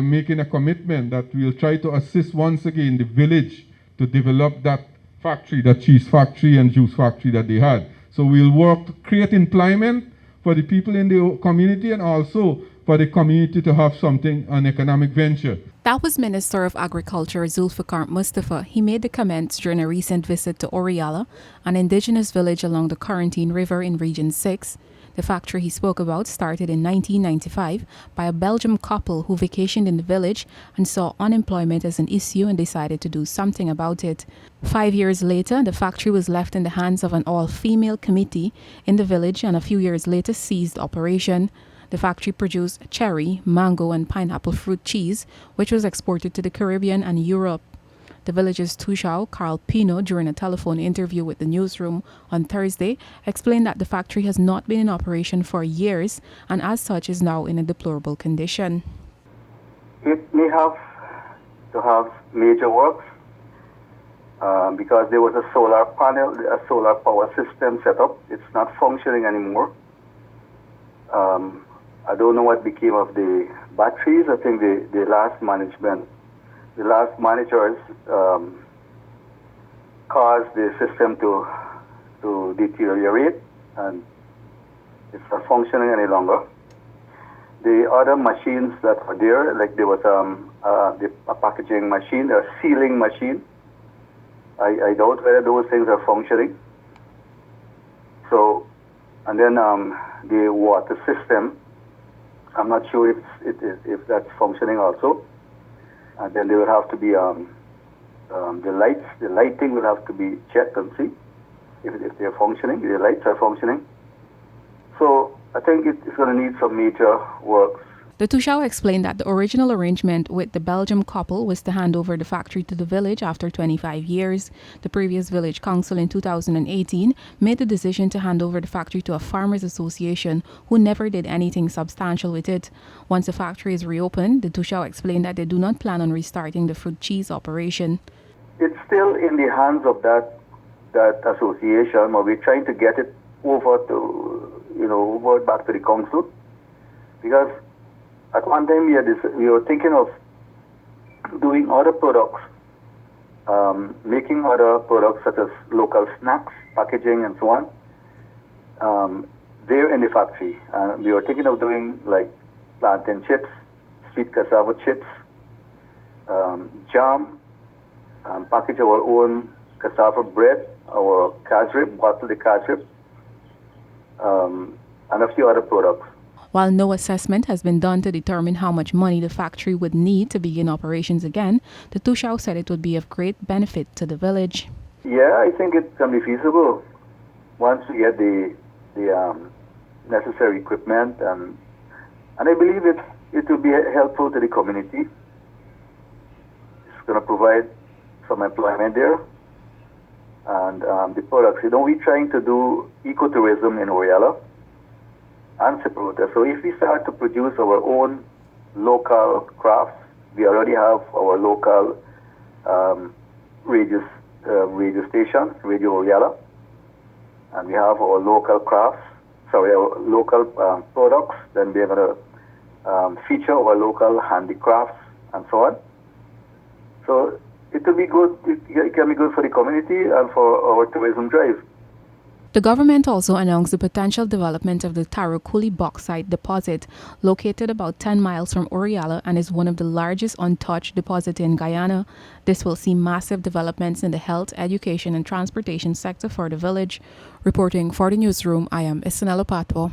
am making a commitment that we'll try to assist once again the village to develop that factory, that cheese factory and juice factory that they had. So we'll work to create employment for the people in the community and also for the community to have something, an economic venture. That was Minister of Agriculture Zulfikar Mustafa. He made the comments during a recent visit to Orealla, an indigenous village along the Quarantine River in Region 6. The factory he spoke about started in 1995 by a Belgian couple who vacationed in the village and saw unemployment as an issue and decided to do something about it. 5 years later, the factory was left in the hands of an all-female committee in the village and a few years later ceased operation. The factory produced cherry, mango and pineapple fruit cheese, which was exported to the Caribbean and Europe. The village's Toshao, Carl Pino, during a telephone interview with the newsroom on Thursday, explained that the factory has not been in operation for years and as such is now in a deplorable condition. It may have to have major works because there was a solar panel, a solar power system set up. It's not functioning anymore. I don't know what became of the batteries. I think the last managers caused the system to deteriorate, and it's not functioning any longer. The other machines that were there, like there was a packaging machine, a sealing machine. I doubt whether those things are functioning. So, and then the water system, I'm not sure if that's functioning also. And then there will have to be the lighting will have to be checked and see if they're functioning, if the lights are functioning. So I think it's going to need some major works. The Toshao explained that the original arrangement with the Belgian couple was to hand over the factory to the village after 25 years. The previous village council in 2018 made the decision to hand over the factory to a farmers association who never did anything substantial with it. Once the factory is reopened, the Toshao explained that they do not plan on restarting the fruit cheese operation. It's still in the hands of that association, but we're trying to get it over back to the council, because at one time we were thinking of doing other products, making other products such as local snacks, packaging and so on, there in the factory. We were thinking of doing like plantain chips, sweet cassava chips, jam, package our own cassava bread, our casrib, bottle the casrib, and a few other products. While no assessment has been done to determine how much money the factory would need to begin operations again, the Toshao said it would be of great benefit to the village. Yeah, I think it can be feasible once we get the necessary equipment, and I believe it will be helpful to the community. It's going to provide some employment there, and the products. We're trying to do ecotourism in Orealla and Separata. So if we start to produce our own local crafts, we already have our local radio station, Radio Orealla, and we have our local our local products. Then we're going to feature our local handicrafts and so on. So it will be good. It can be good for the community and for our tourism drive. The government also announced the potential development of the Tarokuli bauxite deposit, located about 10 miles from Orealla and is one of the largest untouched deposits in Guyana. This will see massive developments in the health, education and transportation sector for the village. Reporting for the newsroom, I am Isanella Patwa.